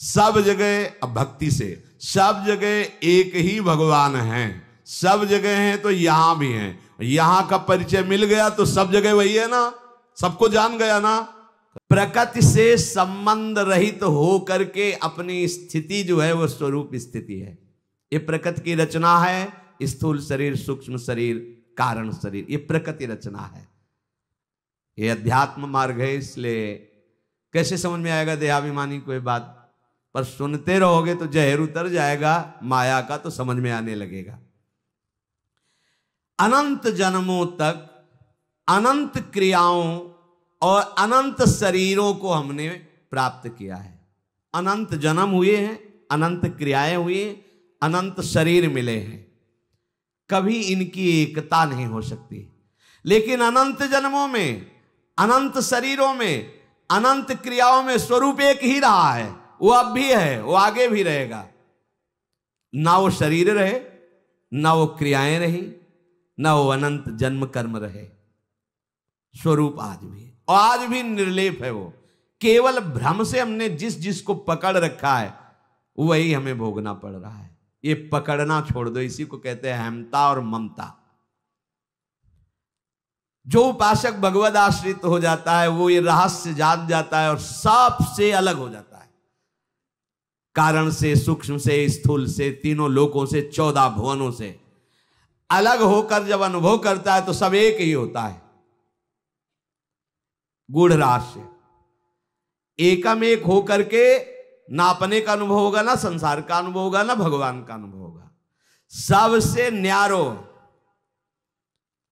सब जगह, अब भक्ति से सब जगह एक ही भगवान है, सब जगह हैं तो यहां भी हैं, यहां का परिचय मिल गया तो सब जगह वही है ना, सबको जान गया ना। प्रकृति से संबंध रहित तो हो करके अपनी स्थिति जो है वो स्वरूप स्थिति है। ये प्रकृति की रचना है, स्थूल शरीर, सूक्ष्म शरीर, कारण शरीर, ये प्रकृति रचना है। ये अध्यात्म मार्ग है, इसलिए कैसे समझ में आएगा देहाभिमानी कोई बात, पर सुनते रहोगे तो जहर उतर जाएगा माया का, तो समझ में आने लगेगा। अनंत जन्मों तक अनंत क्रियाओं और अनंत शरीरों को हमने प्राप्त किया है। अनंत जन्म हुए हैं, अनंत क्रियाएं हुई, अनंत शरीर मिले हैं, कभी इनकी एकता नहीं हो सकती। लेकिन अनंत जन्मों में, अनंत शरीरों में, अनंत क्रियाओं में स्वरूप एक ही रहा है। वो अब भी है, वो आगे भी रहेगा। ना वो शरीर रहे, ना वो क्रियाएं रही, ना वो अनंत जन्म कर्म रहे, स्वरूप आज भी, और आज भी निर्लेप है। वो केवल भ्रम से हमने जिस जिसको पकड़ रखा है वही हमें भोगना पड़ रहा है। ये पकड़ना छोड़ दो, इसी को कहते हैं अहमता और ममता। जो उपासक भगवद आश्रित हो जाता है वो ये रहस्य जान जाता है और सबसे अलग हो जाता है। कारण से, सूक्ष्म से, स्थूल से, तीनों लोकों से, 14 भुवनों से अलग होकर जब अनुभव करता है तो सब एक ही होता है। गूढ़ रहस्य, एकम एक होकर के ना अपने का अनुभव होगा, ना संसार का अनुभव होगा, ना भगवान का अनुभव होगा, सबसे न्यारो।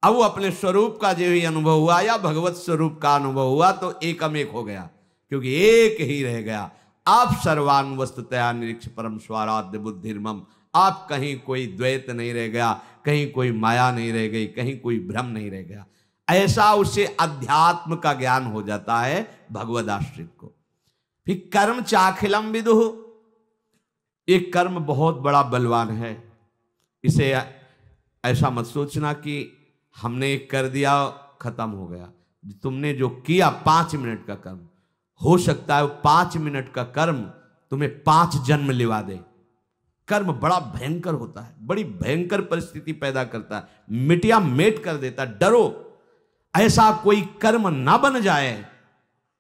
अब वो अपने स्वरूप का जो ही अनुभव हुआ या भगवत स्वरूप का अनुभव हुआ तो एकम एक हो गया, क्योंकि एक ही रह गया। आप सर्वान वस्तुतया निरीक्ष परम स्वाराध्य बुद्धिर्मम। आप कहीं कोई द्वैत नहीं रह गया, कहीं कोई माया नहीं रह गई, कहीं कोई भ्रम नहीं रह गया। ऐसा उसे अध्यात्म का ज्ञान हो जाता है भगवद आश्रित को। फिर कर्म चाखिलम विदुः, ये कर्म बहुत बड़ा बलवान है। इसे ऐसा मत सोचना कि हमने कर दिया खत्म हो गया। तुमने जो किया 5 मिनट का कर्म, हो सकता है 5 मिनट का कर्म तुम्हें 5 जन्म लिवा दे। कर्म बड़ा भयंकर होता है, बड़ी भयंकर परिस्थिति पैदा करता है, मिटिया मेट कर देता है। डरो ऐसा कोई कर्म ना बन जाए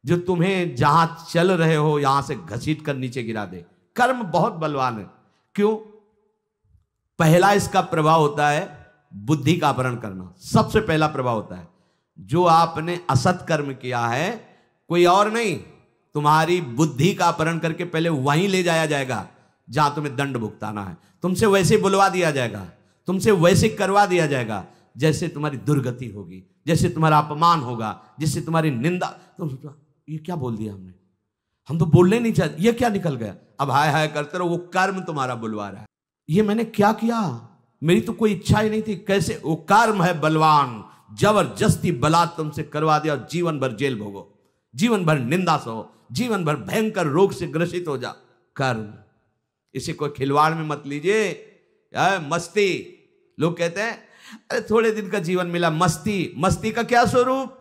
जो तुम्हें जहां चल रहे हो यहां से घसीट कर नीचे गिरा दे। कर्म बहुत बलवान है। क्यों? पहला इसका प्रभाव होता है बुद्धि का अपहरण करना, सबसे पहला प्रभाव होता है। जो आपने असत कर्म किया है, कोई और नहीं, तुम्हारी बुद्धि का अपहरण करके पहले वहीं ले जाया जाएगा जहां तुम्हें दंड भुगताना है। तुमसे वैसे बुलवा दिया जाएगा, तुमसे वैसे करवा दिया जाएगा जैसे तुम्हारी दुर्गति होगी, जैसे तुम्हारा अपमान होगा, जैसे तुम्हारी निंदा। तुम ये क्या बोल दिया हमने, हम तो बोलने नहीं चाहते, ये क्या निकल गया। अब हाय हाय करते रहो, वो कर्म तुम्हारा बुलवा रहा है। ये मैंने क्या किया, मेरी तो कोई इच्छा ही नहीं थी। कैसे? वो कर्म है बलवान, जबरदस्ती बलात् तुमसे करवा दिया और जीवन भर जेल भोगो, जीवन भर निंदा सहो, जीवन भर भयंकर रोग से ग्रसित हो जा। कर्म, इसे कोई खिलवाड़ में मत लीजिए। मस्ती, लोग कहते हैं अरे थोड़े दिन का जीवन मिला, मस्ती। मस्ती का क्या स्वरूप?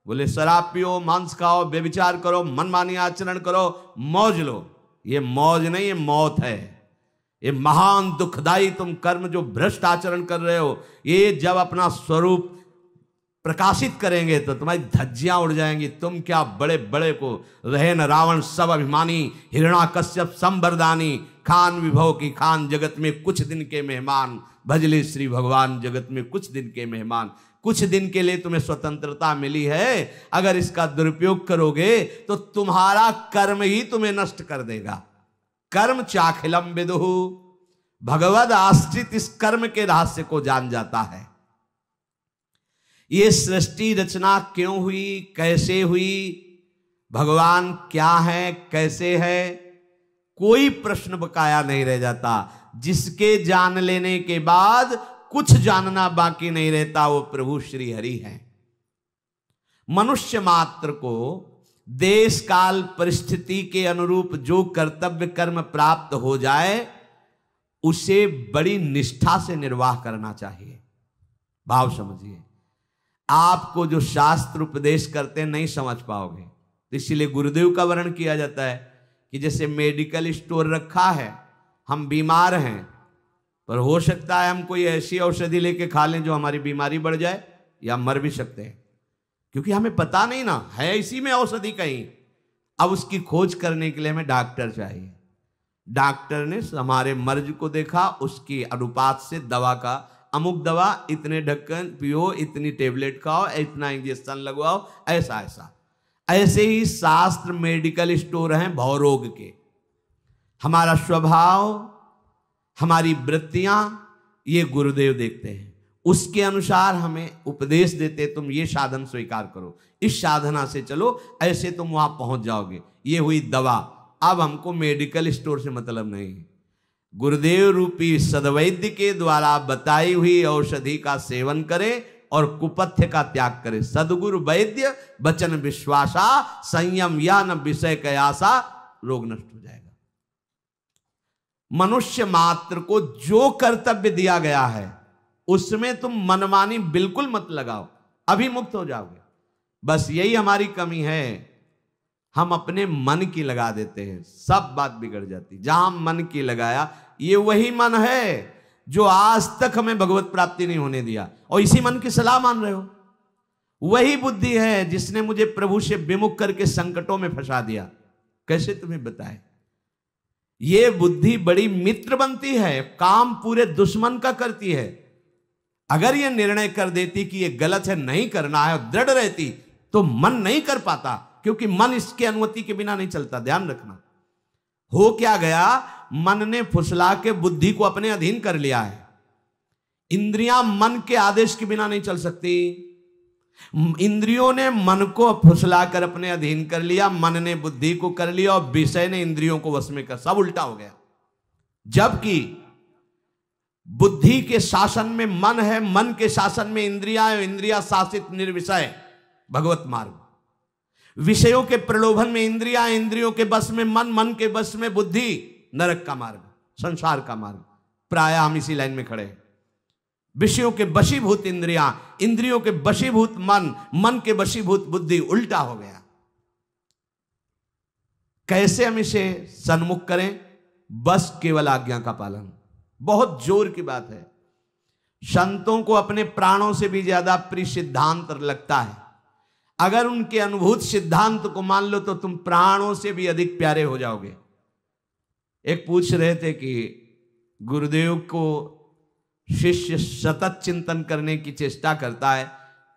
बोले शराब पियो, मांस खाओ, बेविचार करो, मनमानी आचरण करो, मौज लो। ये मौज नहीं, ये मौत है। ये महान दुखदाई तुम कर्म जो भ्रष्ट आचरण कर रहे हो, ये जब अपना स्वरूप प्रकाशित करेंगे तो तुम्हारी धज्जियां उड़ जाएंगी। तुम क्या बड़े बड़े को रहे न रावण सब अभिमानी, हिरणाकश्यप संबरदानी, खान विभव की खान जगत में कुछ दिन के मेहमान, भजले श्री भगवान जगत में कुछ दिन के मेहमान। कुछ दिन के लिए तुम्हें स्वतंत्रता मिली है, अगर इसका दुरुपयोग करोगे तो तुम्हारा कर्म ही तुम्हें नष्ट कर देगा। कर्म चाखिलम विदुः, भगवद आश्रित इस कर्म के रहस्य को जान जाता है। ये सृष्टि रचना क्यों हुई, कैसे हुई, भगवान क्या है, कैसे है, कोई प्रश्न बकाया नहीं रह जाता। जिसके जान लेने के बाद कुछ जानना बाकी नहीं रहता, वो प्रभु श्री हरि है। मनुष्य मात्र को देश काल परिस्थिति के अनुरूप जो कर्तव्य कर्म प्राप्त हो जाए उसे बड़ी निष्ठा से निर्वाह करना चाहिए। भाव समझिए, आपको जो शास्त्र उपदेश करते नहीं समझ पाओगे, तो इसीलिए गुरुदेव का वर्णन किया जाता है कि जैसे मेडिकल स्टोर रखा है, हम बीमार हैं, पर हो सकता है हम कोई ऐसी औषधि लेके खा लें जो हमारी बीमारी बढ़ जाए या मर भी सकते हैं, क्योंकि हमें पता नहीं ना है इसी में औषधि कहीं। अब उसकी खोज करने के लिए हमें डॉक्टर चाहिए। डॉक्टर ने हमारे मर्ज को देखा, उसकी अनुपात से दवा का, अमुक दवा इतने ढक्कन पियो, इतनी टेबलेट खाओ, इतना इंजेक्शन लगवाओ, ऐसा ऐसा। ऐसे ही शास्त्र मेडिकल स्टोर हैं भवरोग के। हमारा स्वभाव, हमारी वृत्तियां, ये गुरुदेव देखते हैं, उसके अनुसार हमें उपदेश देते, तुम ये साधन स्वीकार करो, इस साधना से चलो, ऐसे तुम वहां पहुंच जाओगे। ये हुई दवा। अब हमको मेडिकल स्टोर से मतलब नहीं, गुरुदेव रूपी सद्वैद्य के द्वारा बताई हुई औषधि का सेवन करें और कुपथ्य का त्याग करें। सदगुरु वैद्य वचन विश्वासा, संयम या न विषय कयासा, रोग नष्ट हो जाएगा। मनुष्य मात्र को जो कर्तव्य दिया गया है उसमें तुम मनमानी बिल्कुल मत लगाओ, अभी मुक्त हो जाओगे। बस यही हमारी कमी है, हम अपने मन की लगा देते हैं, सब बात बिगड़ जाती। जहां मन की लगाया, ये वही मन है जो आज तक हमें भगवत प्राप्ति नहीं होने दिया, और इसी मन की सलाह मान रहे हो। वही बुद्धि है जिसने मुझे प्रभु से विमुख करके संकटों में फंसा दिया। कैसे तुम्हें बताए, ये बुद्धि बड़ी मित्र बनती है, काम पूरे दुश्मन का करती है। अगर ये निर्णय कर देती कि ये गलत है, नहीं करना है, और दृढ़ रहती, तो मन नहीं कर पाता, क्योंकि मन इसके अनुमति के बिना नहीं चलता। ध्यान रखना, हो क्या गया, मन ने फुसला के बुद्धि को अपने अधीन कर लिया है। इंद्रियां मन के आदेश के बिना नहीं चल सकती। इंद्रियों ने मन को फुसला कर अपने अधीन कर लिया, मन ने बुद्धि को कर लिया, और विषय ने इंद्रियों को वश में कर, सब उल्टा हो गया। जबकि बुद्धि के शासन में मन है, मन के शासन में इंद्रियां है, इंद्रियां शासित निर्विषय भगवत मार्ग। विषयों के प्रलोभन में इंद्रियां, इंद्रियों के बस में मन, मन के बस में बुद्धि, नरक का मार्ग, संसार का मार्ग। प्राय हम इसी लाइन में खड़े हैं। विषयों के वशीभूत इंद्रियां, इंद्रियों के वशीभूत मन, मन के वशीभूत बुद्धि, उल्टा हो गया। कैसे हम इसे सन्मुख करें? बस केवल आज्ञा का पालन। बहुत जोर की बात है। संतों को अपने प्राणों से भी ज्यादा प्रिय सिद्धांत लगता है। अगर उनके अनुभूत सिद्धांत को मान लो तो तुम प्राणों से भी अधिक प्यारे हो जाओगे। एक पूछ रहे थे कि गुरुदेव को शिष्य सतत चिंतन करने की चेष्टा करता है,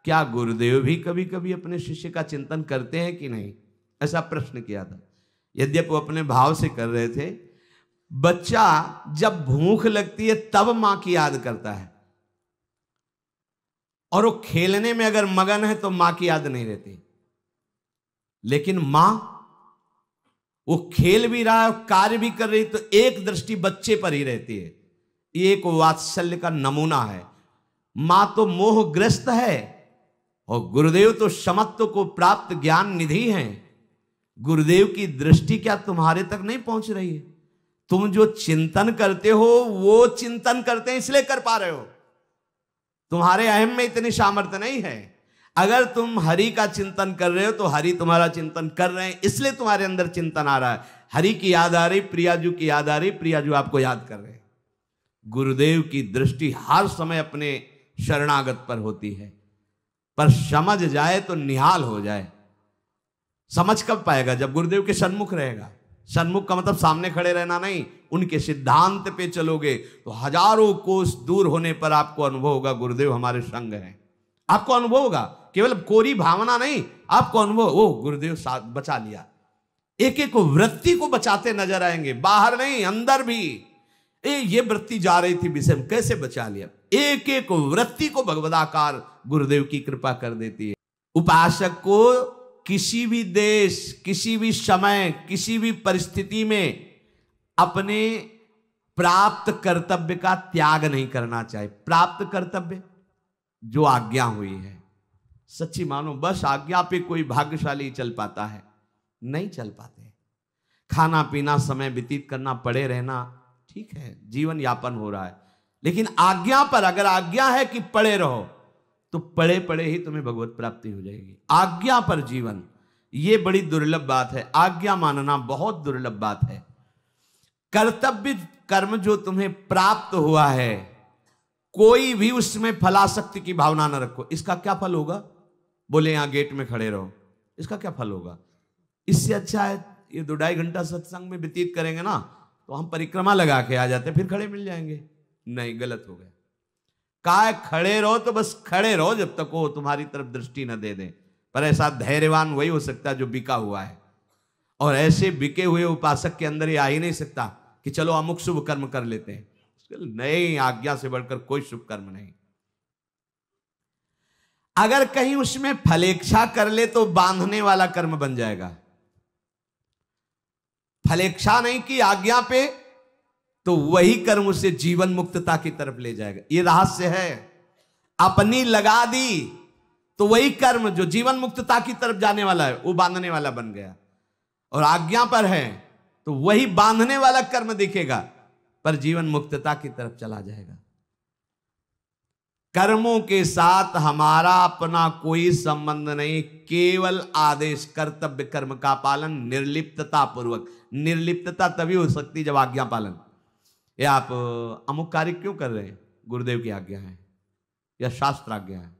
क्या गुरुदेव भी कभी कभी अपने शिष्य का चिंतन करते हैं कि नहीं? ऐसा प्रश्न किया था। यद्यपि वो अपने भाव से कर रहे थे। बच्चा जब भूख लगती है तब मां की याद करता है, और वो खेलने में अगर मगन है तो मां की याद नहीं रहती। लेकिन मां, वो खेल भी रहा है, कार्य भी कर रही, तो एक दृष्टि बच्चे पर ही रहती है। ये एक वात्सल्य का नमूना है। मां तो मोहग्रस्त है, और गुरुदेव तो समत्व को प्राप्त ज्ञान निधि हैं। गुरुदेव की दृष्टि क्या तुम्हारे तक नहीं पहुंच रही है? तुम जो चिंतन करते हो वो चिंतन करते हैं इसलिए कर पा रहे हो। तुम्हारे अहम में इतनी सामर्थ्य नहीं है। अगर तुम हरि का चिंतन कर रहे हो तो हरि तुम्हारा चिंतन कर रहे हैं, इसलिए तुम्हारे अंदर चिंतन आ रहा है। हरि की याद आ रही, प्रियाजू की याद आ रही, प्रियाजू आपको याद कर रहे हैं। गुरुदेव की दृष्टि हर समय अपने शरणागत पर होती है, पर समझ जाए तो निहाल हो जाए। समझ कब पाएगा? जब गुरुदेव के सन्मुख रहेगा। सन्मुख का मतलब सामने खड़े रहना नहीं, उनके सिद्धांत पे चलोगे तो हजारों कोस दूर होने पर आपको अनुभव होगा गुरुदेव हमारे संग हैं। आपको अनुभव होगा, केवल कोरी भावना नहीं, आपको अनुभव, ओ गुरुदेव साथ बचा लिया। एक एक वृत्ति को बचाते नजर आएंगे, बाहर नहीं अंदर भी। ये वृत्ति जा रही थी विषय में, कैसे बचा लिया? एक एक वृत्ति को भगवदाकार गुरुदेव की कृपा कर देती है। उपासक को किसी भी देश, किसी भी समय, किसी भी परिस्थिति में अपने प्राप्त कर्तव्य का त्याग नहीं करना चाहिए। प्राप्त कर्तव्य जो आज्ञा हुई है, सच्ची मानो, बस आज्ञा पे कोई भाग्यशाली चल पाता है, नहीं चल पाते। खाना पीना, समय व्यतीत करना, पड़े रहना, ठीक है, जीवन यापन हो रहा है, लेकिन आज्ञा पर, अगर आज्ञा है कि पड़े रहो तो पड़े पड़े ही तुम्हें भगवत प्राप्ति हो जाएगी। आज्ञा पर जीवन, ये बड़ी दुर्लभ बात है, आज्ञा मानना बहुत दुर्लभ बात है। कर्तव्य कर्म जो तुम्हें प्राप्त हुआ है, कोई भी उसमें फलासक्ति की भावना न रखो। इसका क्या फल होगा? बोले यहां गेट में खड़े रहो, इसका क्या फल होगा? इससे अच्छा है ये 2-2.5 घंटा सत्संग में व्यतीत करेंगे ना, तो हम परिक्रमा लगा के आ जाते, फिर खड़े मिल जाएंगे। नहीं, गलत हो गया। काय खड़े रहो तो बस खड़े रहो जब तक वो तुम्हारी तरफ दृष्टि न दे दे। पर ऐसा धैर्यवान वही हो सकता है जो बिका हुआ है, और ऐसे बिके हुए उपासक के अंदर ये आ ही नहीं सकता कि चलो अमुक शुभ कर्म कर लेते हैं। नहीं, आज्ञा से बढ़कर कोई शुभ कर्म नहीं। अगर कहीं उसमें फलेच्छा कर ले तो बांधने वाला कर्म बन जाएगा। फलेच्छा नहीं की आज्ञा पे, तो वही कर्म उसे जीवन मुक्तता की तरफ ले जाएगा। ये रहस्य है। अपनी लगा दी तो वही कर्म जो जीवन मुक्तता की तरफ जाने वाला है वो बांधने वाला बन गया, और आज्ञा पर है तो वही बांधने वाला कर्म दिखेगा पर जीवन मुक्तता की तरफ चला जाएगा। कर्मों के साथ हमारा अपना कोई संबंध नहीं, केवल आदेश कर्तव्य कर्म का पालन निर्लिप्तता पूर्वक। निर्लिप्तता तभी हो सकती जब आज्ञा पालन। ये आप अमुक कार्य क्यों कर रहे हैं? गुरुदेव की आज्ञा है या शास्त्र आज्ञा है,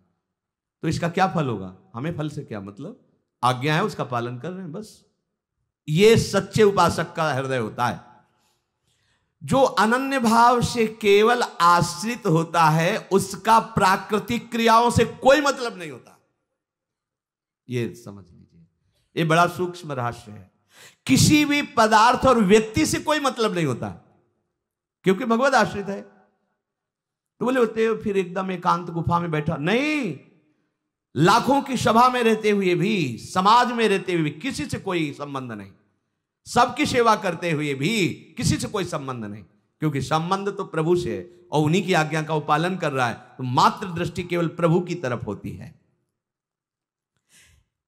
तो इसका क्या फल होगा? हमें फल से क्या मतलब? आज्ञा है, उसका पालन कर रहे हैं बस। ये सच्चे उपासक का हृदय होता है। जो अनन्य भाव से केवल आश्रित होता है, उसका प्राकृतिक क्रियाओं से कोई मतलब नहीं होता। ये समझ लीजिए, ये बड़ा सूक्ष्म रहस्य है। किसी भी पदार्थ और व्यक्ति से कोई मतलब नहीं होता, क्योंकि भगवत आश्रित है। तो बोले होते हो फिर एकदम एकांत गुफा में बैठा? नहीं, लाखों की सभा में रहते हुए भी, समाज में रहते हुए भी किसी से कोई संबंध नहीं, सबकी सेवा करते हुए भी किसी से कोई संबंध नहीं, क्योंकि संबंध तो प्रभु से है और उन्हीं की आज्ञा का वो पालन कर रहा है, तो मात्र दृष्टि केवल प्रभु की तरफ होती है।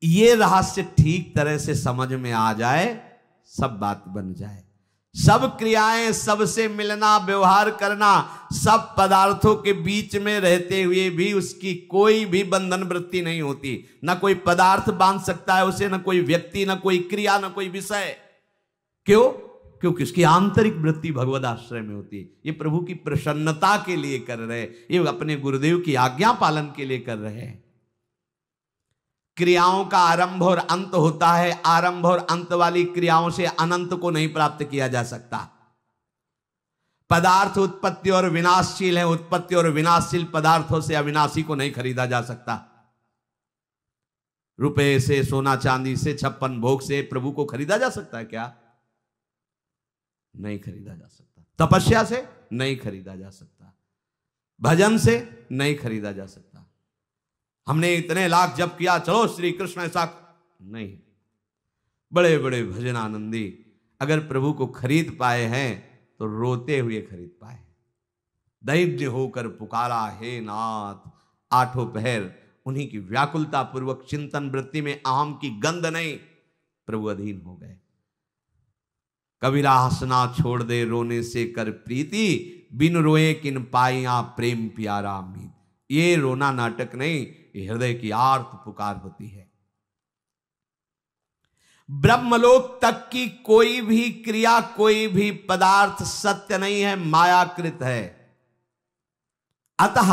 ये रहस्य ठीक तरह से समझ में आ जाए, सब बात बन जाए। सब क्रियाएं, सबसे मिलना, व्यवहार करना, सब पदार्थों के बीच में रहते हुए भी उसकी कोई भी बंधन वृत्ति नहीं होती। ना कोई पदार्थ बांध सकता है उसे, ना कोई व्यक्ति, ना कोई क्रिया, ना कोई विषय। क्यों? क्योंकि उसकी आंतरिक वृत्ति भगवद आश्रय में होती है। ये प्रभु की प्रसन्नता के लिए कर रहे, ये अपने गुरुदेव की आज्ञा पालन के लिए कर रहे हैं। क्रियाओं का आरंभ और अंत होता है, आरंभ और अंत वाली क्रियाओं से अनंत को नहीं प्राप्त किया जा सकता। पदार्थ उत्पत्ति और विनाशशील है, उत्पत्ति और विनाशशील पदार्थों से अविनाशी को नहीं खरीदा जा सकता। रुपए से, सोना चांदी से, 56 भोग से प्रभु को खरीदा जा सकता है क्या? नहीं खरीदा जा सकता। तपस्या से नहीं खरीदा जा सकता, भजन से नहीं खरीदा जा सकता। हमने इतने लाख जप किया, चलो श्री कृष्ण ऐसा नहीं। बड़े बड़े भजन आनंदी अगर प्रभु को खरीद पाए हैं तो रोते हुए खरीद पाए। दैव्य होकर पुकारा, हे नाथ, आठों पहर उन्हीं की व्याकुलता पूर्वक चिंतन वृत्ति में अहम की गंध नहीं, प्रभु अधीन हो गए। कबीरा हंसना छोड़ दे रोने से कर प्रीति, बिन रोए किन पाइया प्रेम प्यारा मीत। ये रोना नाटक नहीं, ये हृदय की आर्त पुकार होती है। ब्रह्मलोक तक की कोई भी क्रिया, कोई भी पदार्थ सत्य नहीं है, मायाकृत है। अतः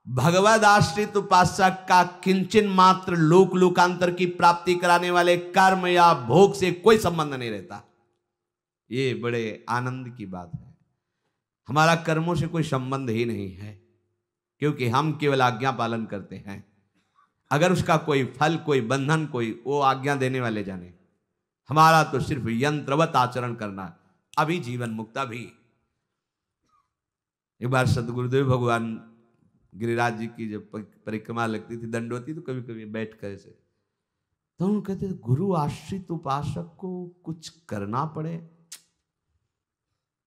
भगवद आश्रित उपासक का किंचन मात्र लोक लोकांतर की प्राप्ति कराने वाले कर्म या भोग से कोई संबंध नहीं रहता। ये बड़े आनंद की बात है। हमारा कर्मों से कोई संबंध ही नहीं है, क्योंकि हम केवल आज्ञा पालन करते हैं। अगर उसका कोई फल, कोई बंधन, कोई वो आज्ञा देने वाले जाने। हमारा तो सिर्फ यंत्रवत आचरण करना। अभी जीवन मुक्ता भी। एक बार सदगुरुदेव भगवान गिरिराज जी की जब परिक्रमा लगती थी, दंडवती, तो कभी कभी बैठ कर ऐसे, तो हम कहते थे गुरु आश्रित उपासक को कुछ करना पड़े?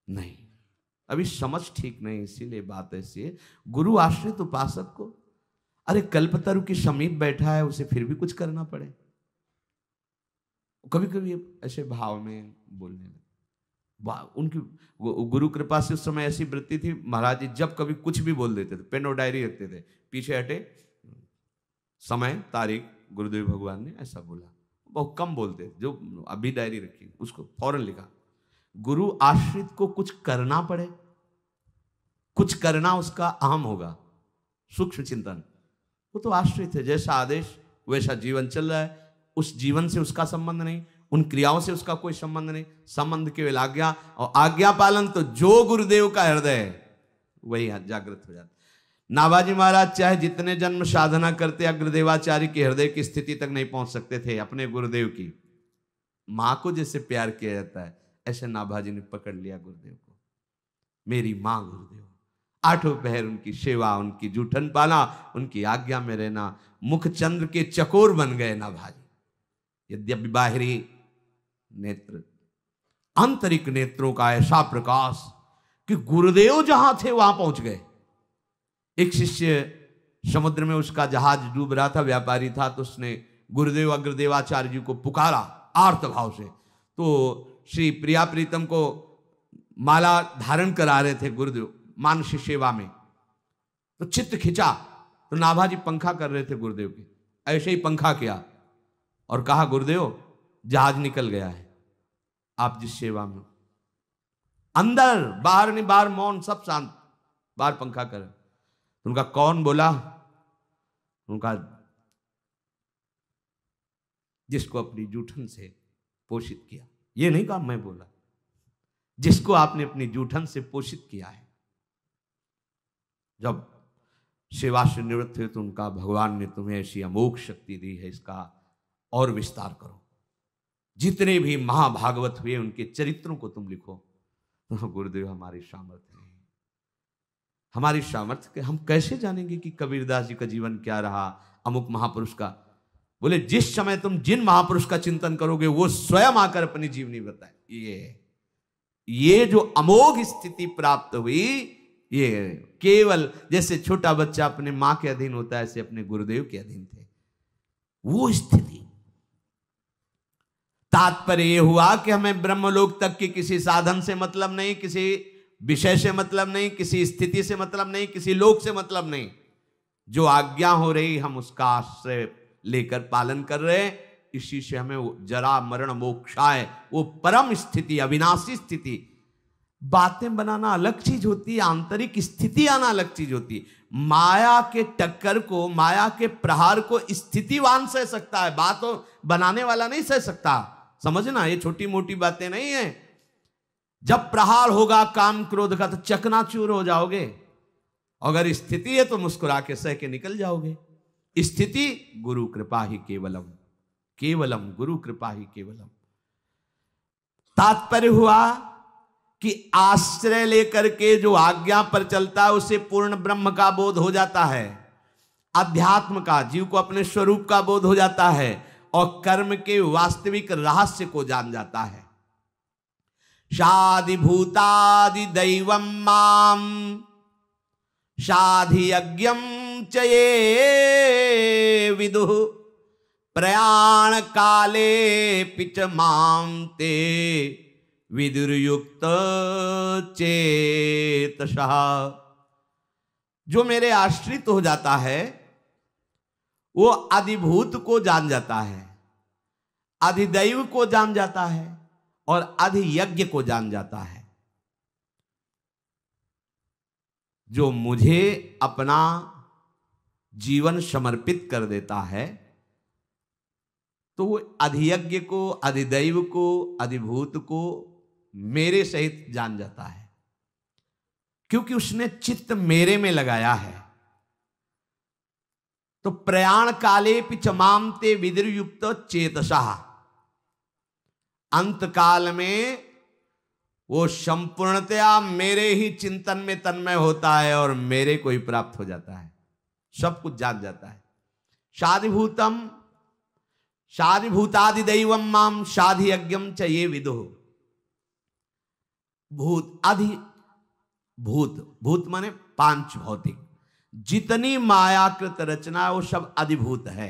नहीं, अभी समझ ठीक नहीं, इसीलिए बात ऐसी है। गुरु आश्रित उपासक को, अरे कल्पतरु के समीप बैठा है, उसे फिर भी कुछ करना पड़े? कभी कभी ऐसे भाव में बोलने लगे। उनकी गुरु कृपा से उस समय ऐसी वृत्ति थी, महाराज जी जब कभी कुछ भी बोल देते थे, पेन और डायरी रखते थे, पीछे हटे, समय तारीख गुरुदेव भगवान ने ऐसा बोला, बहुत कम बोलते, जो अभी डायरी रखी उसको फौरन लिखा, गुरु आश्रित को कुछ करना पड़े, कुछ करना उसका अहम होगा। सूक्ष्म चिंतन, वो तो आश्रित है, जैसा आदेश वैसा जीवन चल रहा है, उस जीवन से उसका संबंध नहीं, उन क्रियाओं से उसका कोई संबंध नहीं, संबंध केवल आज्ञा, और आज्ञा पालन तो जो गुरुदेव का हृदय है वही जागृत हो जाता। नाभाजी महाराज चाहे जितने जन्म साधना करते, अग्रदेवाचार्य के हृदय की स्थिति तक नहीं पहुंच सकते थे। अपने गुरुदेव की मां को जैसे प्यार किया जाता है, ऐसे नाभाजी ने पकड़ लिया गुरुदेव को, मेरी मां गुरुदेव। आठों पहर उनकी सेवा, उनकी जूठन पाना, उनकी आज्ञा में रहना, मुखचंद्र के चकोर बन गए नाभाजी। यद्यपि बाहरी नेत्र, आंतरिक नेत्रों का ऐसा प्रकाश कि गुरुदेव जहां थे वहां पहुंच गए। एक शिष्य समुद्र में, उसका जहाज डूब रहा था, व्यापारी था, तो उसने गुरुदेव अग्रदेवाचार्य जी को पुकारा आर्त भाव से। तो श्री प्रिया प्रीतम को माला धारण करा रहे थे गुरुदेव मानसी सेवा में, तो चित्त खिंचा, तो नाभाजी पंखा कर रहे थे गुरुदेव के, ऐसे ही पंखा किया और कहा, गुरुदेव जहाज निकल गया है, आप जिस सेवा में, अंदर बाहर नहीं, बाहर मौन, सब शांत, बाहर पंखा कर। उनका कौन बोला? उनका जिसको अपनी जूठन से पोषित किया। ये नहीं कहा मैं बोला, जिसको आपने अपनी जूठन से पोषित किया है। जब सेवा से निवृत्त हुए तो उनका, भगवान ने तुम्हें ऐसी अमोघ शक्ति दी है, इसका और विस्तार करो। जितने भी महाभागवत हुए उनके चरित्रों को तुम लिखो। तो गुरुदेव हमारी सामर्थ्य नहीं, हमारी सामर्थ्य के हम कैसे जानेंगे कि कबीरदास जी का जीवन क्या रहा, अमुक महापुरुष का। बोले जिस समय तुम जिन महापुरुष का चिंतन करोगे वो स्वयं आकर अपनी जीवनी बताए। ये जो अमोघ स्थिति प्राप्त हुई, ये केवल जैसे छोटा बच्चा अपने मां के अधीन होता है, ऐसे अपने गुरुदेव के अधीन थे। वो स्थिति, तात्पर्य ये हुआ कि हमें ब्रह्मलोक तक के किसी साधन से मतलब नहीं, किसी विषय से मतलब नहीं, किसी स्थिति से मतलब नहीं, किसी लोक से मतलब नहीं। जो आज्ञा हो रही हम उसका आश्रय लेकर पालन कर रहे हैं, इसी से हमें जरा मरण मोक्षाय, वो परम स्थिति, अविनाशी स्थिति। बातें बनाना अलग चीज होती है, आंतरिक स्थिति आना अलग चीज होती है। माया के टक्कर को, माया के प्रहार को स्थितिवान सह सकता है, बात बनाने वाला नहीं सह सकता। समझना, ये छोटी मोटी बातें नहीं है। जब प्रहार होगा काम क्रोध का तो चकनाचूर हो जाओगे, अगर स्थिति है तो मुस्कुरा के सह के निकल जाओगे। स्थिति गुरु कृपा ही केवलम, केवलम गुरु कृपा ही केवलम। तात्पर्य हुआ कि आश्रय लेकर के जो आज्ञा पर चलता है उसे पूर्ण ब्रह्म का बोध हो जाता है, अध्यात्म का, जीव को अपने स्वरूप का बोध हो जाता है, और कर्म के वास्तविक रहस्य को जान जाता है। शादि भूतादि दैवम माम शाधि यज्ञम च ये विदुः प्रयाण काले पिच माम ते विदुर्युक्त चेतसः। जो मेरे आश्रित हो जाता है वो अधिभूत को जान जाता है, अधिदैव को जान जाता है, और अधियज्ञ को जान जाता है। जो मुझे अपना जीवन समर्पित कर देता है तो वो अधियज्ञ को, अधिदैव को, अधिभूत को मेरे सहित जान जाता है, क्योंकि उसने चित्त मेरे में लगाया है। तो प्रयाण काले पिचमाम ते विदुर्युक्त चेतसः, अंत काल में वो संपूर्णतया मेरे ही चिंतन में तन्मय होता है और मेरे को ही प्राप्त हो जाता है, सब कुछ जान जाता है। शादिभूतम शादिभूतादि दैवम माम शाधि यज्ञम च ये विदुः। भूत, अधि भूत, भूत माने पांच भौतिक, जितनी मायाकृत रचना वो सब अधिभूत है।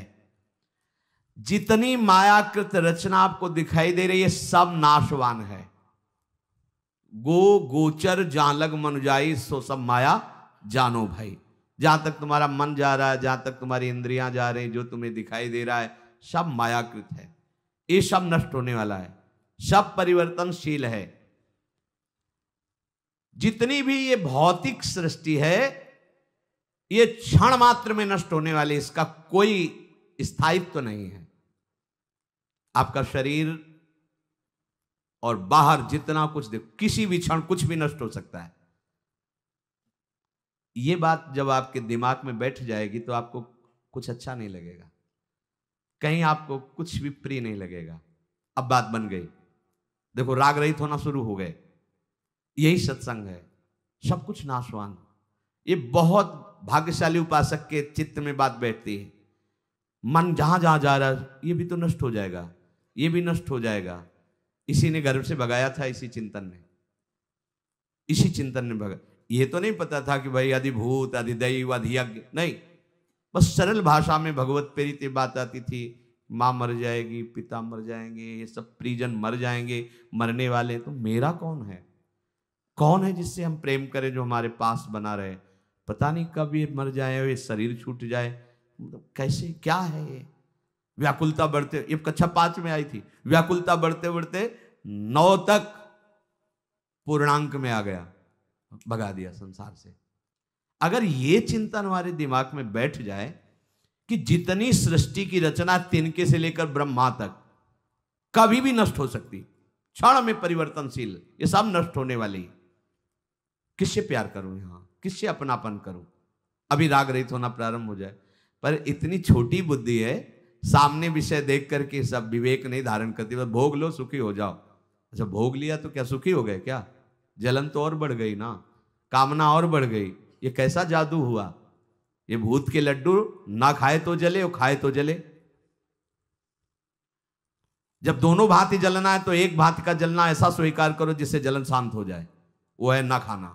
जितनी मायाकृत रचना आपको दिखाई दे रही है सब नाशवान है। गो गोचर जहां लग मन जाई सो सब माया जानो भाई। जहां तक तुम्हारा मन जा रहा है, जहां तक तुम्हारी इंद्रियां जा रही, जो तुम्हें दिखाई दे रहा है सब मायाकृत है। ये सब नष्ट होने वाला है, सब परिवर्तनशील है। जितनी भी ये भौतिक सृष्टि है ये क्षण मात्र में नष्ट होने वाली, इसका कोई स्थायित्व तो नहीं है। आपका शरीर और बाहर जितना कुछ देखो, किसी भी क्षण कुछ भी नष्ट हो सकता है। ये बात जब आपके दिमाग में बैठ जाएगी तो आपको कुछ अच्छा नहीं लगेगा, कहीं आपको कुछ भी प्रिय नहीं लगेगा। अब बात बन गई, देखो राग रहित होना शुरू हो गए, यही सत्संग है। सब कुछ नाशवान, ये बहुत भाग्यशाली उपासक के चित्त में बात बैठती है। मन जहां जहां जा रहा है ये भी तो नष्ट हो जाएगा, ये भी नष्ट हो जाएगा। इसी ने घर से भगाया था, इसी चिंतन ने भगा। ये तो नहीं पता था कि भाई अधिभूत अधिदैव अधियज्ञ, नहीं, बस सरल भाषा में भगवत प्रेरित बात आती थी। माँ मर जाएगी, पिता मर जाएंगे, ये सब परिजन मर जाएंगे, मरने वाले, तो मेरा कौन है जिससे हम प्रेम करें, जो हमारे पास बना रहे। पता नहीं कब ये मर जाए, ये शरीर छूट जाए, मतलब कैसे, क्या है ये। व्याकुलता बढ़ते, ये कक्षा 5 में आई थी, व्याकुलता बढ़ते बढ़ते 9 तक पूर्णांक में आ गया, भगा दिया संसार से। अगर ये चिंतन हमारे दिमाग में बैठ जाए कि जितनी सृष्टि की रचना तिनके से लेकर ब्रह्मा तक कभी भी नष्ट हो सकती, क्षण में परिवर्तनशील, ये सब नष्ट होने वाली, किससे प्यार करूं, यहां किससे अपनापन करूं। अभी राग रहित होना प्रारंभ हो जाए, पर इतनी छोटी बुद्धि है, सामने विषय देख करके सब विवेक नहीं धारण करती, बस भोग लो सुखी हो जाओ। अच्छा भोग लिया तो क्या सुखी हो गए क्या? जलन तो और बढ़ गई ना, कामना और बढ़ गई। ये कैसा जादू हुआ? ये भूत के लड्डू ना खाए तो जले और खाए तो जले। जब दोनों भांति जलना है तो एक भांति का जलना ऐसा स्वीकार करो जिससे जलन शांत हो जाए, वो है ना खाना।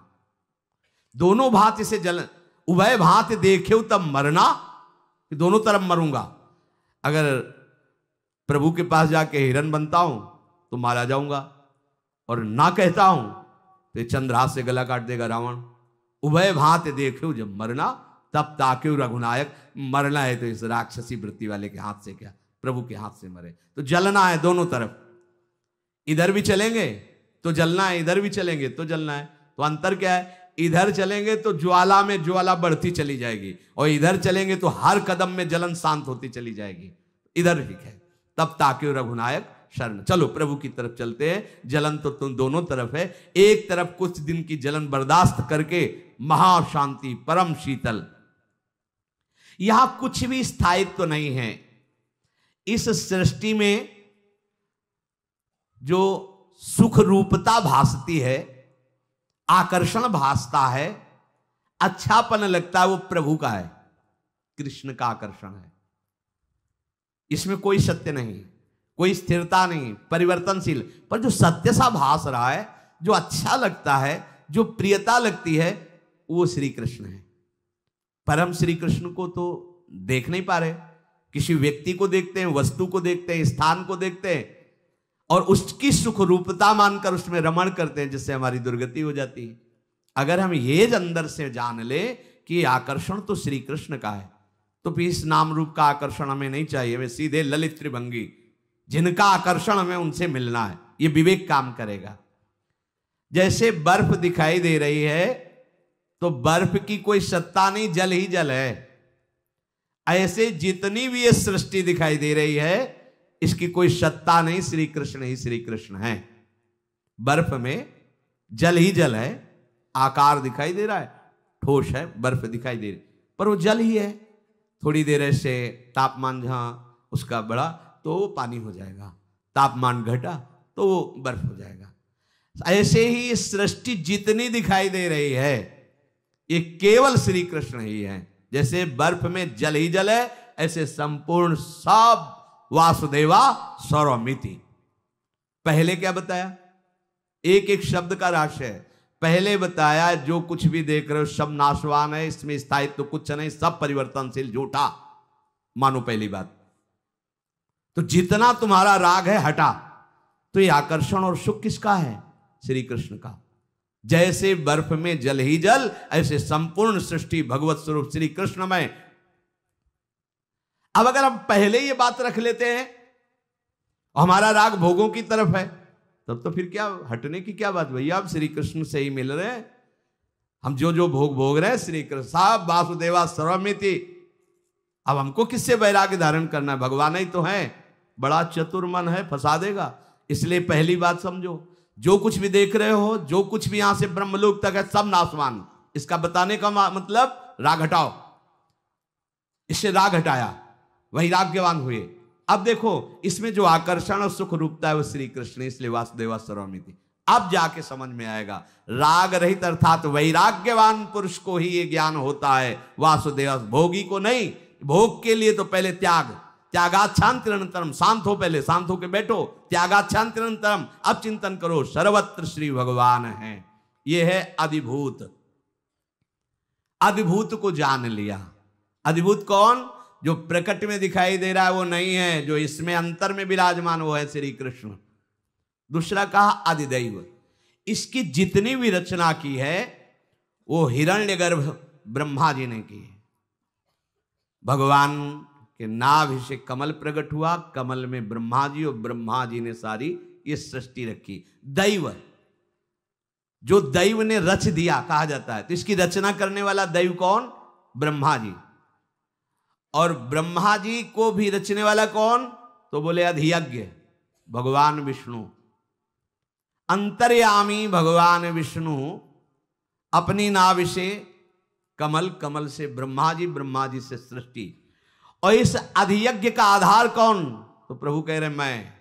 दोनों भांति से जलन, उभय भांति देखे तब मरना, कि दोनों तरफ मरूंगा। अगर प्रभु के पास जाके हिरन बनता हूं तो मारा जाऊंगा, और ना कहता हूं तो चंद्रहास से गला काट देगा रावण। उभय भांति देखे जब मरना, तब ताके रघुनायक। मरना है तो इस राक्षसी वृत्ति वाले के हाथ से क्या, प्रभु के हाथ से मरे। तो जलना है दोनों तरफ, इधर भी चलेंगे तो जलना है, इधर भी चलेंगे तो जलना है। तो अंतर क्या है? इधर चलेंगे तो ज्वाला में ज्वाला बढ़ती चली जाएगी, और इधर चलेंगे तो हर कदम में जलन शांत होती चली जाएगी। इधर ठीक है, तब ताके रघुनायक शरण। चलो प्रभु की तरफ चलते हैं। जलन तो तुम दोनों तरफ है, एक तरफ कुछ दिन की जलन बर्दाश्त करके महाशांति, परम शीतल। यहां कुछ भी स्थायित्व तो नहीं है। इस सृष्टि में जो सुख रूपता भासती है, आकर्षण भासता है, अच्छापन लगता है, वो प्रभु का है, कृष्ण का आकर्षण है। इसमें कोई सत्य नहीं, कोई स्थिरता नहीं, परिवर्तनशील। पर जो सत्य सा भास रहा है, जो अच्छा लगता है, जो प्रियता लगती है, वो श्री कृष्ण है। पर हम श्री कृष्ण को तो देख नहीं पा रहे। किसी व्यक्ति को देखते हैं, वस्तु को देखते हैं, स्थान को देखते हैं, और उसकी सुख रूपता मानकर उसमें रमण करते हैं, जिससे हमारी दुर्गति हो जाती है। अगर हम ये अंदर से जान ले कि आकर्षण तो श्री कृष्ण का है, तो फिर इस नाम रूप का आकर्षण हमें नहीं चाहिए। हमें सीधे ललित त्रिभंगी, जिनका आकर्षण हमें उनसे मिलना है, ये विवेक काम करेगा। जैसे बर्फ दिखाई दे रही है तो बर्फ की कोई सत्ता नहीं, जल ही जल है। ऐसे जितनी भी ये सृष्टि दिखाई दे रही है, इसकी कोई सत्ता नहीं, श्री कृष्ण ही श्री कृष्ण है। बर्फ में जल ही जल है, आकार दिखाई दे रहा है, ठोस है, बर्फ दिखाई दे रही, पर वो जल ही है। थोड़ी देर ऐसे तापमान जहां उसका बढ़ा तो वो पानी हो जाएगा, तापमान घटा तो वो बर्फ हो जाएगा। ऐसे ही सृष्टि जितनी दिखाई दे रही है, ये केवल श्री कृष्ण ही है। जैसे बर्फ में जल ही जल है, ऐसे संपूर्ण सब वासुदेवा सर्वमिति। पहले क्या बताया? एक एक शब्द का राशि है। पहले बताया जो कुछ भी देख रहे हो सब नाशवान है, इसमें स्थायित्व तो कुछ नहीं, सब परिवर्तनशील, झूठा मानो। पहली बात तो जितना तुम्हारा राग है हटा। तो ये आकर्षण और सुख किसका है? श्री कृष्ण का। जैसे बर्फ में जल ही जल, ऐसे संपूर्ण सृष्टि भगवत स्वरूप श्री कृष्णमय। अब अगर हम पहले ये बात रख लेते हैं हमारा राग भोगों की तरफ है, तब तो फिर क्या हटने की क्या बात भैया, आप श्री कृष्ण से ही मिल रहे हैं। हम जो जो भोग भोग रहे हैं श्री कृष्ण साहब वासुदेवा सर्वमिति। अब हमको किससे वैराग्य धारण करना है, भगवान ही तो है, बड़ा चतुर मन है, फंसा देगा। इसलिए पहली बात समझो, जो कुछ भी देख रहे हो, जो कुछ भी यहां से ब्रह्मलोक तक है, सब नाशवान। इसका बताने का मतलब राग हटाओ, इससे राग हटाया, वैराग्यवान हुए। अब देखो इसमें जो आकर्षण और सुख रूपता है वो श्री कृष्ण, इसलिए वासुदेवा सर्वमिति। अब जाके समझ में आएगा, राग रहित अर्थात वैराग्यवान पुरुष को ही ये ज्ञान होता है, वासुदेव भोगी को नहीं। भोग के लिए तो पहले त्याग, त्यागाच्छांतिरंतरम, शांत हो, पहले शांत होके बैठो, त्यागाच्छांतिरंतरम। अब चिंतन करो, सर्वत्र श्री भगवान है। ये है अधिभूत। अधिभूत को जान लिया। अधिभूत कौन? जो प्रकट में दिखाई दे रहा है वो नहीं है, जो इसमें अंतर में विराजमान वो है श्री कृष्ण। दूसरा कहा अधिदैव, इसकी जितनी भी रचना की है वो हिरण्यगर्भ ब्रह्मा जी ने की है। भगवान के नाभि से कमल प्रकट हुआ, कमल में ब्रह्मा जी, और ब्रह्मा जी ने सारी ये सृष्टि रखी। दैव, जो दैव ने रच दिया कहा जाता है, तो इसकी रचना करने वाला दैव कौन? ब्रह्मा जी। और ब्रह्मा जी को भी रचने वाला कौन? तो बोले अधियज्ञ भगवान विष्णु। अंतर्यामी भगवान विष्णु अपनी नाभि से कमल, कमल से ब्रह्मा जी, ब्रह्मा जी से सृष्टि। और इस अधियज्ञ का आधार कौन? तो प्रभु कह रहे मैं।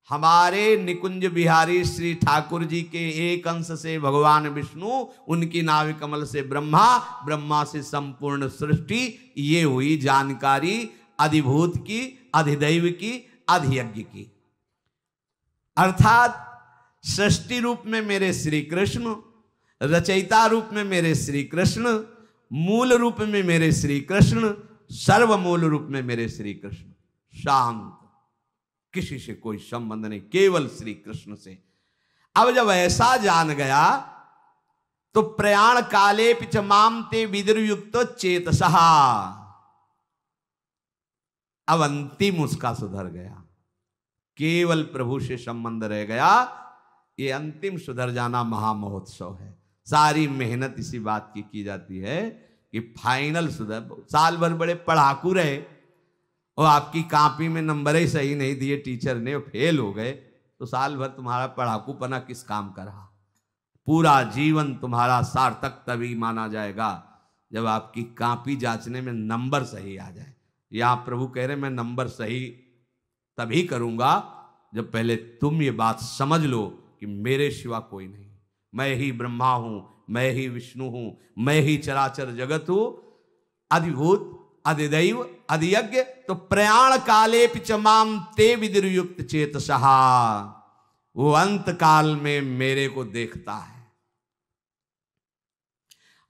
हमारे निकुंज बिहारी श्री ठाकुर जी के एक अंश से भगवान विष्णु, उनकी नाभि कमल से ब्रह्मा, ब्रह्मा से संपूर्ण सृष्टि। ये हुई जानकारी अधिभूत की, अधिदैव की, अधियज्ञ की। अर्थात सृष्टि रूप में मेरे श्री कृष्ण, रचयिता रूप में मेरे श्री कृष्ण, मूल रूप में मेरे श्री कृष्ण, सर्वमूल रूप में मेरे श्री कृष्ण। शांत, किसी से कोई संबंध नहीं, केवल श्री कृष्ण से। अब जब ऐसा जान गया तो प्रयाण काले पिच माम ते विदुरयुक्त चेतसहा, अब अंतिम उसका सुधर गया, केवल प्रभु से संबंध रह गया। ये अंतिम सुधर जाना महामहोत्सव है। सारी मेहनत इसी बात की जाती है कि फाइनल सुधर। साल भर बड़े पढ़ाकू रहे और आपकी कॉपी में नंबर ही सही नहीं दिए टीचर ने, फेल हो गए, तो साल भर तुम्हारा पढ़ाकूपना किस काम का रहा? पूरा जीवन तुम्हारा सार्थक तभी माना जाएगा जब आपकी कॉपी जांचने में नंबर सही आ जाए। या प्रभु कह रहे मैं नंबर सही तभी करूंगा जब पहले तुम ये बात समझ लो कि मेरे सिवा कोई नहीं, मैं ही ब्रह्मा हूं, मैं ही विष्णु हूं, मैं ही चराचर जगत हूं। अधिभूत, अधिदैव, अधियज्ञ। तो प्रयाण काले पिचमाम ते विदुरयुक्त चेतसहा, वो अंत काल में मेरे को देखता है।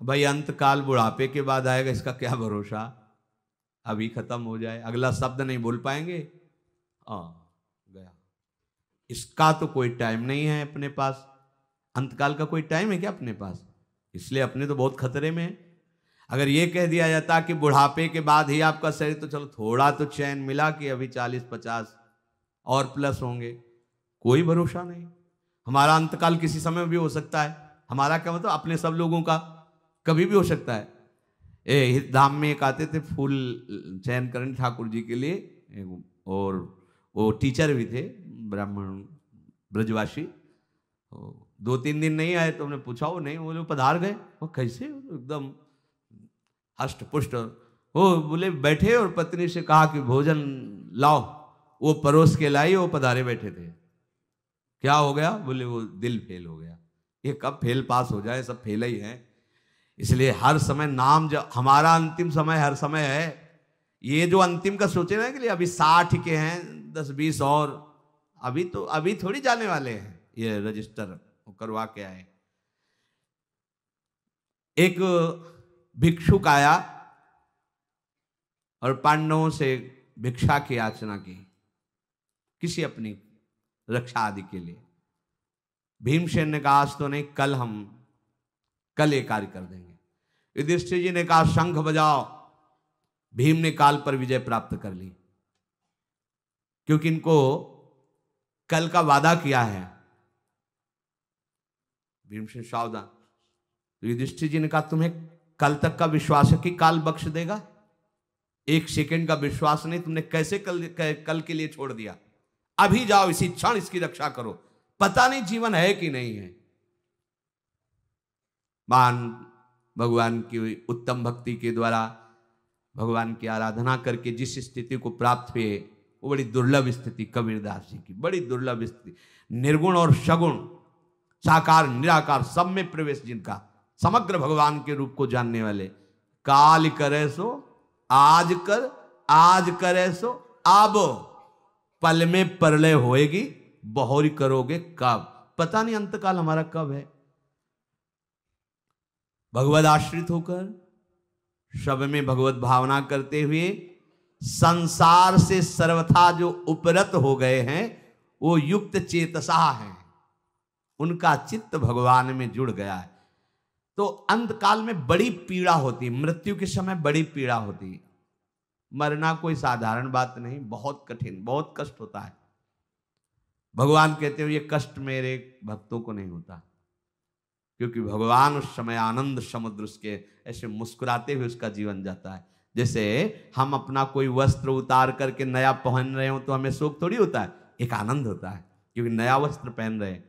भाई अंत काल बुढ़ापे के बाद आएगा, इसका क्या भरोसा? अभी खत्म हो जाए, अगला शब्द नहीं बोल पाएंगे, गया। इसका तो कोई टाइम नहीं है अपने पास। अंतकाल का कोई टाइम है क्या अपने पास? इसलिए अपने तो बहुत खतरे में है। अगर ये कह दिया जाता कि बुढ़ापे के बाद ही आपका शरीर, तो चलो थोड़ा तो चैन मिला कि अभी 40-50 और प्लस होंगे, कोई भरोसा नहीं। हमारा अंतकाल किसी समय भी हो सकता है। हमारा क्या मतलब? अपने सब लोगों का कभी भी हो सकता है। धाम में एक आते थे फूल चयन करने ठाकुर जी के लिए, और वो टीचर भी थे ब्राह्मण ब्रजवासी। 2-3 दिन नहीं आए तो हमने पूछा, वो नहीं, वो लोग पधार गए। वो कैसे? एकदम हष्ट पुष्ट। वो बोले बैठे और पत्नी से कहा कि भोजन लाओ, वो परोस के लाई, वो पधारे बैठे थे। क्या हो गया? बोले वो दिल फेल हो गया। ये कब फेल पास हो जाए, सब फेल ही है। इसलिए हर समय नाम, जब हमारा अंतिम समय हर समय है। ये जो अंतिम का सोचे ना कि अभी 60 के हैं, 10-20 और, अभी थोड़ी जाने वाले हैं। ये रजिस्टर करवा के आए। एक भिक्षुक आया और पांडवों से भिक्षा की याचना की, किसी अपनी रक्षा आदि के लिए। भीमसेन ने कहा आज तो नहीं, कल ये कार्य कर देंगे। युधिष्ठिर जी ने कहा शंख बजाओ। भीम ने काल पर विजय प्राप्त कर ली। क्योंकि इनको कल का वादा किया है। भीमसेन सावधान। तो युधिष्ठिर जी ने कहा तुम्हें कल तक का विश्वास है कि काल बख्श देगा? एक सेकंड का विश्वास नहीं, तुमने कैसे कल के लिए छोड़ दिया? अभी जाओ, इसी क्षण इसकी रक्षा करो, पता नहीं जीवन है कि नहीं है। मान भगवान की उत्तम भक्ति के द्वारा भगवान की आराधना करके जिस स्थिति को प्राप्त हुए वो बड़ी दुर्लभ स्थिति कबीरदास जी की, बड़ी दुर्लभ स्थिति। निर्गुण और सगुण, साकार निराकार सब में प्रवेश जिनका, समग्र भगवान के रूप को जानने वाले। काल करे सो आज कर, आज करे सो अब, पल में परलय होएगी, बहुरी करोगे कब? पता नहीं अंतकाल हमारा कब है। भगवद आश्रित होकर सब में भगवत भावना करते हुए संसार से सर्वथा जो उपरत हो गए हैं वो युक्त चेतसा हैं, उनका चित्त भगवान में जुड़ गया है। तो अंतकाल में बड़ी पीड़ा होती है, मृत्यु के समय बड़ी पीड़ा होती है। मरना कोई साधारण बात नहीं, बहुत कठिन, बहुत कष्ट होता है। भगवान कहते हो ये कष्ट मेरे भक्तों को नहीं होता, क्योंकि भगवान उस समय आनंद समुद्र उसके ऐसे मुस्कुराते हुए उसका जीवन जाता है। जैसे हम अपना कोई वस्त्र उतार करके नया पहन रहे हो तो हमें शोक थोड़ी होता है, एक आनंद होता है क्योंकि नया वस्त्र पहन रहे हैं।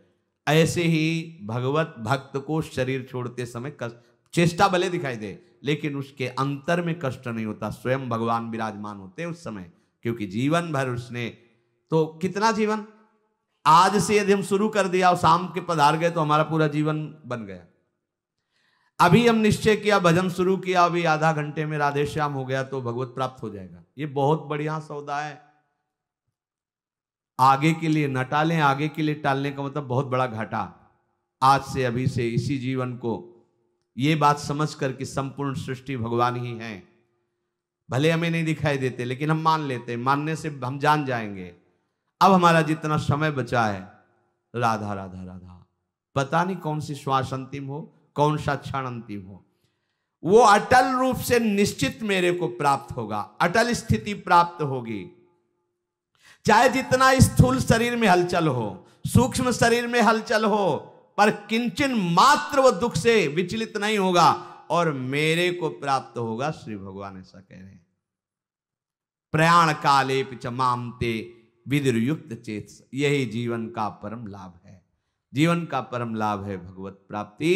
ऐसे ही भगवत भक्त को शरीर छोड़ते समय कष्ट, चेष्टा भले दिखाई दे लेकिन उसके अंतर में कष्ट नहीं होता। स्वयं भगवान विराजमान होते हैं उस समय, क्योंकि जीवन भर उसने तो कितना जीवन, आज से यदि हम शुरू कर दिया और शाम के पधार गए तो हमारा पूरा जीवन बन गया। अभी हम निश्चय किया, भजन शुरू किया, अभी आधा घंटे में राधे श्याम हो गया तो भगवत प्राप्त हो जाएगा। ये बहुत बढ़िया सौदा है। आगे के लिए न टालें, आगे के लिए टालने का मतलब बहुत बड़ा घाटा। आज से अभी से इसी जीवन को ये बात समझ कर कि संपूर्ण सृष्टि भगवान ही है, भले हमें नहीं दिखाई देते लेकिन हम मान लेते हैं, मानने से हम जान जाएंगे। अब हमारा जितना समय बचा है, राधा राधा राधा, पता नहीं कौन सी श्वास अंतिम हो, कौन सा क्षण अंतिम हो, वो अटल रूप से निश्चित मेरे को प्राप्त होगा, अटल स्थिति प्राप्त होगी। चाहे जितना स्थूल शरीर में हलचल हो, सूक्ष्म शरीर में हलचल हो, पर किंचन मात्र वो दुख से विचलित नहीं होगा और मेरे को प्राप्त होगा। श्री भगवान ऐसा कह रहे हैं, प्रयाण काले पिच मामते विदुरयुक्त चेत। यही जीवन का परम लाभ है, जीवन का परम लाभ है भगवत प्राप्ति।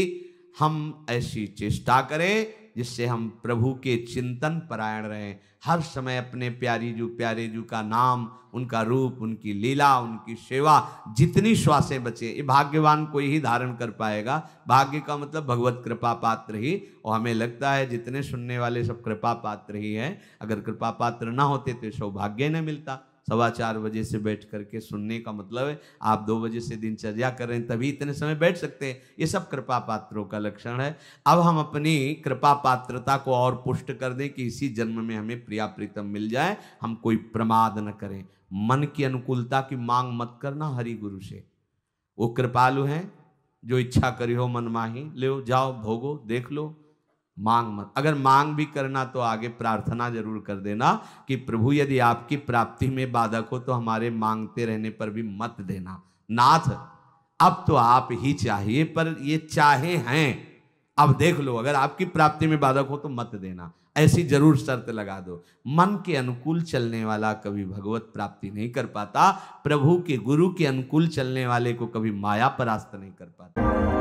हम ऐसी चेष्टा करें जिससे हम प्रभु के चिंतन परायण रहें, हर समय अपने प्यारे जू का नाम, उनका रूप, उनकी लीला, उनकी सेवा, जितनी श्वासें बचे, ये भाग्यवान कोई ही धारण कर पाएगा। भाग्य का मतलब भगवत कृपा पात्र ही, और हमें लगता है जितने सुनने वाले सब कृपा पात्र ही हैं। अगर कृपा पात्र ना होते तो सौभाग्य न मिलता। 4:15 बजे से बैठ करके सुनने का मतलब है आप 2 बजे से दिनचर्या कर रहे हैं तभी इतने समय बैठ सकते हैं। ये सब कृपा पात्रों का लक्षण है। अब हम अपनी कृपा पात्रता को और पुष्ट कर दें कि इसी जन्म में हमें प्रिया प्रीतम मिल जाए। हम कोई प्रमाद न करें, मन की अनुकूलता की मांग मत करना हरि गुरु से। वो कृपालु हैं, जो इच्छा करी हो मन माही, ले जाओ भोगो देख लो, मांग मत। अगर मांग भी करना तो आगे प्रार्थना जरूर कर देना कि प्रभु यदि आपकी प्राप्ति में बाधक हो तो हमारे मांगते रहने पर भी मत देना। नाथ अब तो आप ही चाहिए, पर ये चाहे हैं, अब देख लो अगर आपकी प्राप्ति में बाधक हो तो मत देना, ऐसी जरूर शर्त लगा दो। मन के अनुकूल चलने वाला कभी भगवत प्राप्ति नहीं कर पाता, प्रभु के गुरु के अनुकूल चलने वाले को कभी माया परास्त नहीं कर पाता।